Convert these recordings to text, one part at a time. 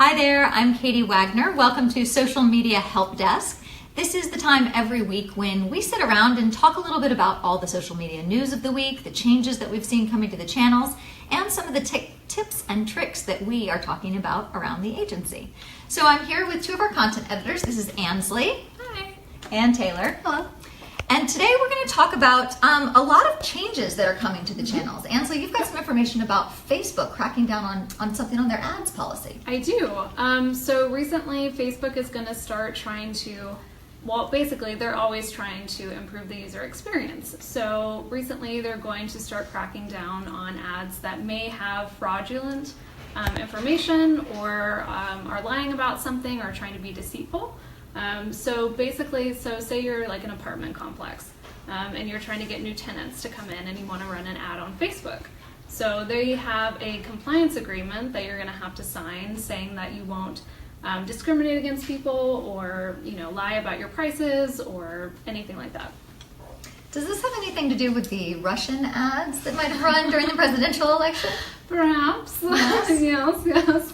Hi there, I'm Katie Wagner. Welcome to Social Media Help Desk. This is the time every week when we sit around and talk a little bit about all the social media news of the week, the changes that we've seen coming to the channels, and some of the tips and tricks that we are talking about around the agency. So I'm here with two of our content editors. This is Ansley. Hi. And Taylor. Hello. And today we're going to talk about a lot of changes that are coming to the channels. Ansley, you've got some information about Facebook cracking down on something on their ads policy. I do. So recently Facebook is going to start trying to, well, basically they're always trying to improve the user experience. So recently they're going to start cracking down on ads that may have fraudulent information or are lying about something or trying to be deceitful. So basically, say you're like an apartment complex and you're trying to get new tenants to come in and you want to run an ad on Facebook. So they have a compliance agreement that you're going to have to sign saying that you won't discriminate against people or lie about your prices or anything like that. Does this have anything to do with the Russian ads that might have run during the presidential election? Perhaps. Yes. Yes.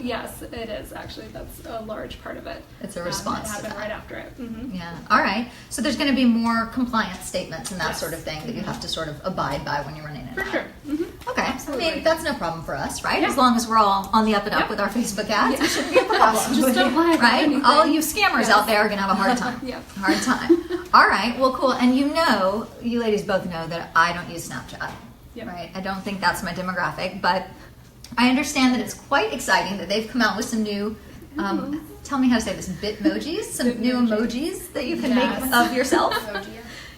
Yes, it is actually. That's a large part of it. It's a response it happened to that. right after it. Mm-hmm. Yeah. All right. So there's going to be more compliance statements and that Yes. sort of thing that you have to sort of abide by when you're running an For ad. sure. Mm-hmm. Okay. Absolutely. I mean, that's no problem for us, right? Yeah. As long as we're all on the up and up Yep. with our Facebook ads, Yeah. it shouldn't be a problem. Just don't lie about right? anything. All you scammers Yes. out there are going to have a hard time. Yep. Hard time. All right. Well, cool. And you ladies both know that I don't use Snapchat. Yep. Right? I don't think that's my demographic, but I understand that it's quite exciting that they've come out with some new, tell me how to say this, Bitmojis, some new emojis that you can Yes. make of yourself.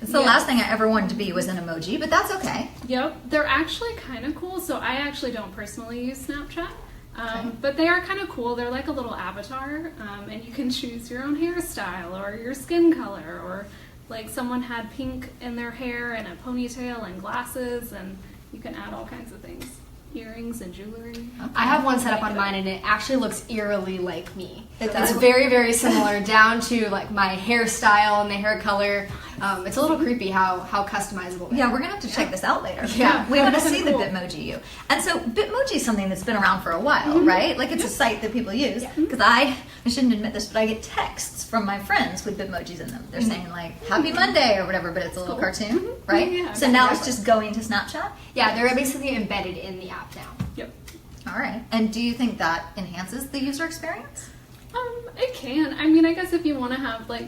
It's the Yes. last thing I ever wanted to be was an emoji, but that's okay. Yep, they're actually kind of cool. So I actually don't personally use Snapchat, Okay. but they are kind of cool. They're like a little avatar, and you can choose your own hairstyle or your skin color, or like someone had pink in their hair and a ponytail and glasses, and you can add all kinds of things, earrings and jewelry. I have one set up on mine and it actually looks eerily like me. It It's does? very, very similar down to like my hairstyle and the hair color. It's a little creepy how customizable it is. Yeah, we're gonna have to check this out later. Yeah. We want to That's see the cool. Bitmoji you. And so Bitmoji is something that's been around for a while, right? Like it's a site that people use. Because I shouldn't admit this, but I get texts from my friends with Bitmojis in them. They're saying like Happy Monday or whatever, but it's a little Cool. cartoon, right? Yeah, So now it's exactly. just going to Snapchat. Yeah, they're basically embedded in the app now. Yep. All right. And do you think that enhances the user experience? It can. I mean, I guess if you want to have like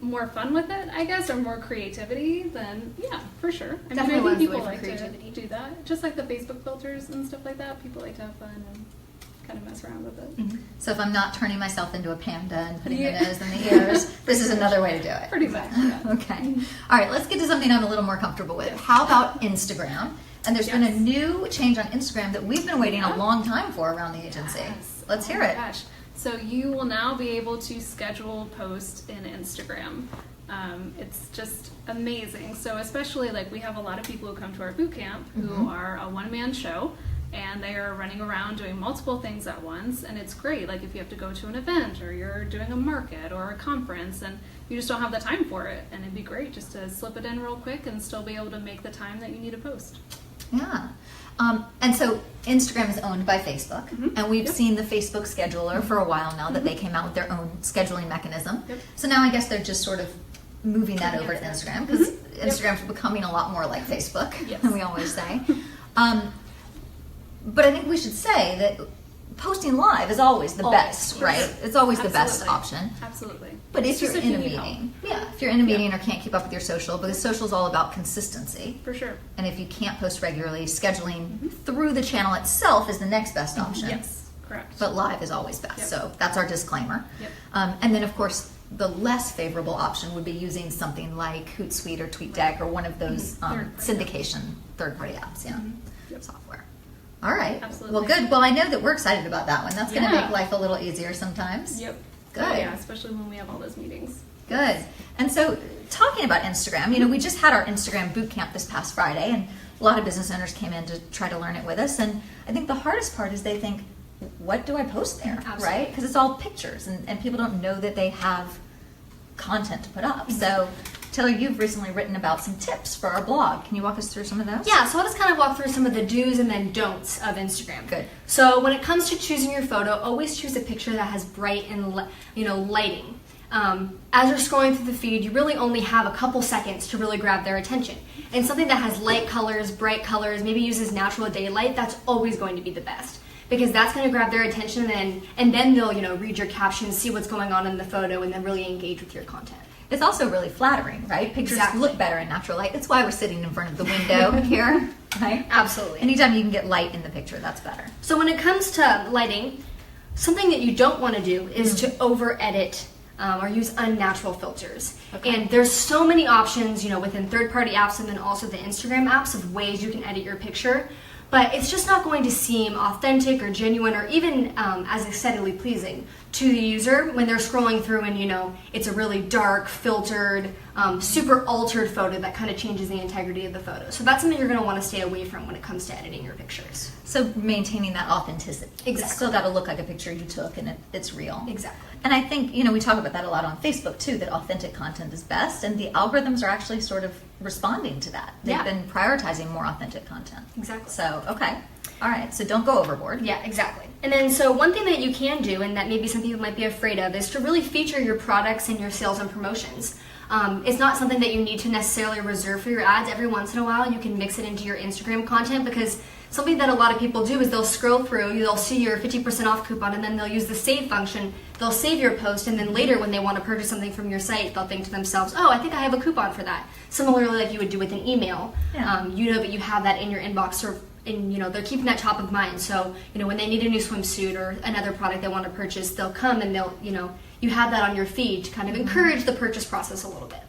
more fun with it, I guess, or more creativity, then yeah, for sure. I Definitely mean, I lends think the people way like for creativity. to do that. Just like the Facebook filters and stuff like that. People like to have fun and kind of mess around with it. So if I'm not turning myself into a panda and putting Yeah. the nose and the ears, this is another way to do it. Pretty much. Yeah. Okay. All right, let's get to something I'm a little more comfortable with. How about Instagram? And there's been a Yes. new change on Instagram that we've been waiting a long time for around the agency. Yes. Let's Oh hear my it. Gosh. So you will now be able to schedule posts in Instagram. It's just amazing. So especially like we have a lot of people who come to our boot camp who are a one-man show and they are running around doing multiple things at once, and it's great. Like if you have to go to an event or you're doing a market or a conference and you just don't have the time for it, and it'd be great just to slip it in real quick and still be able to make the time that you need to post. Yeah. And so Instagram is owned by Facebook, and we've Yep. seen the Facebook scheduler for a while now that they came out with their own scheduling mechanism. Yep. So now I guess they're just sort of moving that over to Instagram because Yep. Instagram's becoming a lot more like Facebook, Yes. than we always say. But I think we should say that posting live is always the Always, best, yes. right? It's always the best Absolutely. option. Absolutely. But if It's you're just in a you need help. meeting, if you're in a meeting or can't keep up with your social, because social is all about consistency. For sure. And if you can't post regularly, scheduling through the channel itself is the next best option. Yes, correct. But live is always best. Yep. So that's our disclaimer. Yep. And then, of course, the less favorable option would be using something like Hootsuite or TweetDeck or one of those Third-party syndication third-party apps, Yep. software. All right. Absolutely. Well, good. Well, I know that we're excited about that one. That's going to Yeah. make life a little easier sometimes. Yep. Good. Oh, yeah, especially when we have all those meetings. Good. And so, talking about Instagram, we just had our Instagram boot camp this past Friday, and a lot of business owners came in to try to learn it with us. And I think the hardest part is they think, what do I post there, Absolutely. right? Because it's all pictures, and people don't know that they have content to put up. So, Taylor, you've recently written about some tips for our blog. Can you walk us through some of those? Yeah, so I'll just kind of walk through some of the do's and then don'ts of Instagram. Good. So when it comes to choosing your photo, always choose a picture that has bright and lighting. As you're scrolling through the feed, you really only have a couple seconds to really grab their attention. And something that has light colors, bright colors, maybe uses natural daylight, that's always going to be the best. Because that's going to grab their attention, and then they'll read your captions, see what's going on in the photo, and then really engage with your content. It's also really flattering, right? Pictures Exactly. look better in natural light. That's why we're sitting in front of the window here, right? Absolutely. Anytime you can get light in the picture, that's better. So when it comes to lighting, something that you don't want to do is to over-edit or use unnatural filters. Okay. And there's so many options, within third-party apps and then also the Instagram apps of ways you can edit your picture. But it's just not going to seem authentic or genuine or even as aesthetically pleasing to the user when they're scrolling through and, it's a really dark, filtered, super altered photo that kind of changes the integrity of the photo. So that's something you're going to want to stay away from when it comes to editing your pictures. So maintaining that authenticity. Exactly. It's still got to look like a picture you took and it's real. Exactly. And I think, we talk about that a lot on Facebook too, that authentic content is best, and the algorithms are actually sort of responding to that. They've Yeah. been prioritizing more authentic content. Exactly. So, okay. All right. So don't go overboard. Yeah, exactly. And then so one thing that you can do, and that maybe some people might be afraid of, is to really feature your products in your sales and promotions. It's not something that you need to necessarily reserve for your ads. Every once in a while, you can mix it into your Instagram content, because something that a lot of people do is they'll scroll through, they'll see your 50% off coupon, and then they'll use the save function. They'll save your post, and then later when they want to purchase something from your site, they'll think to themselves, oh, I think I have a coupon for that. Similarly, like you would do with an email. Yeah. But you have that in your inbox, and they're keeping that top of mind. So when they need a new swimsuit or another product they want to purchase, they'll come and they'll you have that on your feed to kind of encourage the purchase process a little bit.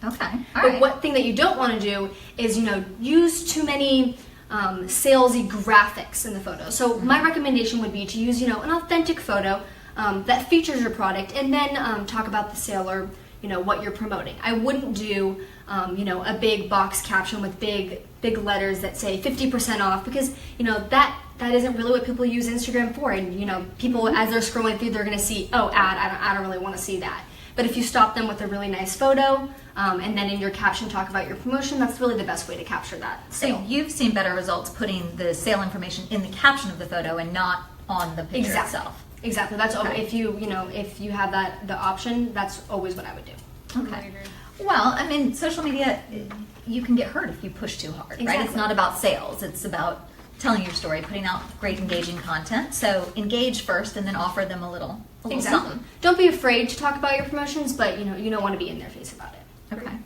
Okay. All But right. one thing that you don't want to do is use too many salesy graphics in the photo. So my recommendation would be to use an authentic photo that features your product, and then talk about the sale or what you're promoting. I wouldn't do a big box caption with big letters that say 50% off, because that isn't really what people use Instagram for. And people, as they're scrolling through, they're going to see, oh, ad, I don't really want to see that. But if you stop them with a really nice photo, and then in your caption talk about your promotion, that's really the best way to capture that sale. So you've seen better results putting the sale information in the caption of the photo and not on the picture itself. Exactly. That's Okay. if you have the option, that's always what I would do. Okay. Well, I mean, social media, you can get hurt if you push too hard, right? It's Exactly. not about sales. It's about telling your story, putting out great engaging content. So engage first and then offer them a little something. Don't be afraid to talk about your promotions, but you don't want to be in their face about it. Okay.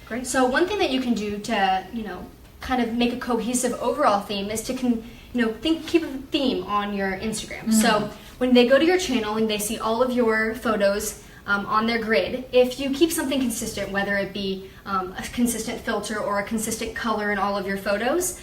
Great. So one thing that you can do to kind of make a cohesive overall theme is to keep a theme on your Instagram. So when they go to your channel and they see all of your photos on their grid, if you keep something consistent, whether it be a consistent filter or a consistent color in all of your photos,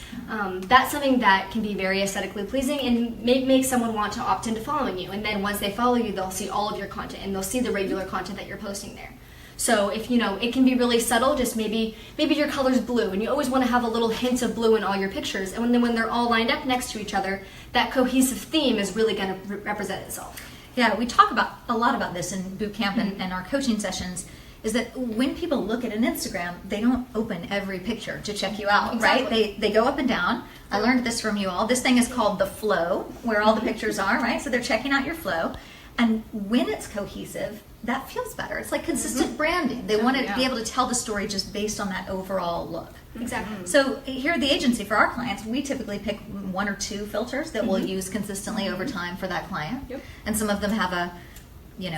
that's something that can be very aesthetically pleasing and make someone want to opt into following you. And then once they follow you, they'll see all of your content and they'll see the regular content that you're posting there. So if it can be really subtle, just maybe your color's blue, and you always want to have a little hint of blue in all your pictures. And when they're all lined up next to each other, that cohesive theme is really going to represent itself. Yeah, we talk a lot about this in boot camp and our coaching sessions, is that when people look at an Instagram, they don't open every picture to check you out, Exactly. right? They go up and down. I learned this from you all. This thing is called the flow, where all the pictures are, right? So they're checking out your flow. And when it's cohesive, that feels better. It's like consistent branding. They want to be able to tell the story just based on that overall look. Exactly. So here at the agency, for our clients, we typically pick one or two filters that we'll use consistently over time for that client. Yep. And some of them have a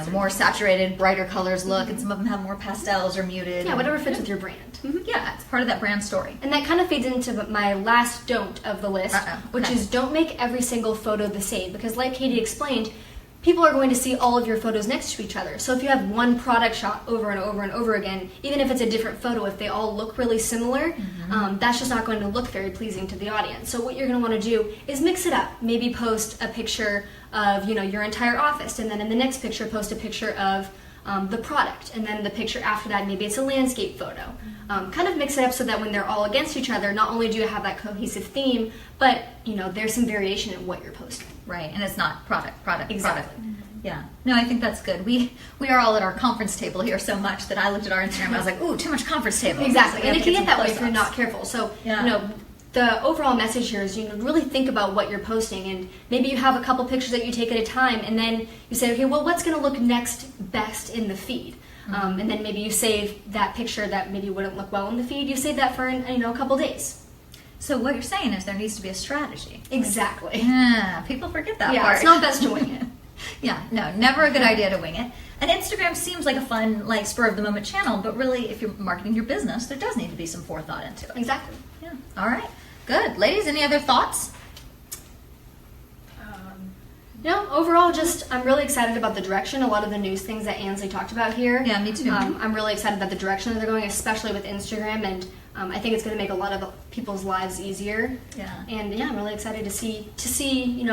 more saturated, brighter colors look, and some of them have more pastels or muted. Yeah, whatever fits with your brand. Yeah, it's part of that brand story. And that kind of feeds into my last don't of the list, which Okay. is don't make every single photo the same. Because like Katie explained, people are going to see all of your photos next to each other. So if you have one product shot over and over and over again, even if it's a different photo, if they all look really similar, that's just not going to look very pleasing to the audience. So what you're going to want to do is mix it up. Maybe post a picture of your entire office, and then in the next picture post a picture of the product, and then the picture after that maybe it's a landscape photo. kind of mix it up so that when they're all against each other, not only do you have that cohesive theme, but there's some variation in what you're posting. Right, and it's not product. Exactly. Yeah. No, I think that's good. We are all at our conference table here so much that I looked at our Instagram and I was like, ooh, too much conference table. Exactly, So and it can get that way if close-ups. you're not careful. So, Yeah. the overall message here is, really think about what you're posting, and maybe you have a couple pictures that you take at a time, and then you say, okay, well, what's going to look next best in the feed? And then maybe you save that picture that maybe wouldn't look well in the feed. You save that for a couple days. So what you're saying is there needs to be a strategy. Exactly. Yeah, people forget that part. It's not best to wing it. Yeah, no, never a good idea to wing it. And Instagram seems like a fun, spur of the moment channel, but really, if you're marketing your business, there does need to be some forethought into it. Exactly. Yeah. All right. Good. Ladies, any other thoughts? Overall, I'm really excited about the direction. A lot of the news things that Ansley talked about here. Yeah, me too. I'm really excited about the direction that they're going, especially with Instagram, and I think it's going to make a lot of people's lives easier. Yeah. And I'm really excited to see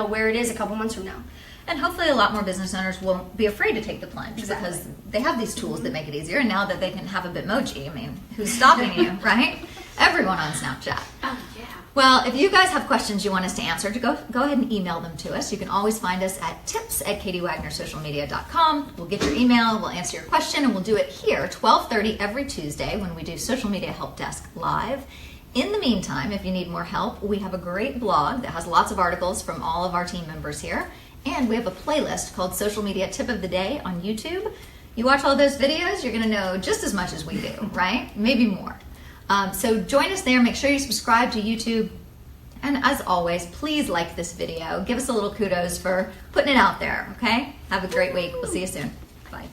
where it is a couple months from now. And hopefully a lot more business owners won't be afraid to take the plunge because they have these tools that make it easier. And now that they can have a Bitmoji, I mean, who's stopping you, right? Everyone on Snapchat. Oh, yeah. Well, if you guys have questions you want us to answer, go ahead and email them to us. You can always find us at tips@KWagnerSocialMedia.com. We'll get your email, we'll answer your question, and we'll do it here 12:30 every Tuesday when we do Social Media Help Desk Live. In the meantime, if you need more help, we have a great blog that has lots of articles from all of our team members here. And we have a playlist called Social Media Tip of the Day on YouTube. You watch all those videos, you're going to know just as much as we do, right? Maybe more. So join us there. Make sure you subscribe to YouTube. And as always, please like this video. Give us a little kudos for putting it out there, okay? Have a great week. We'll see you soon. Bye.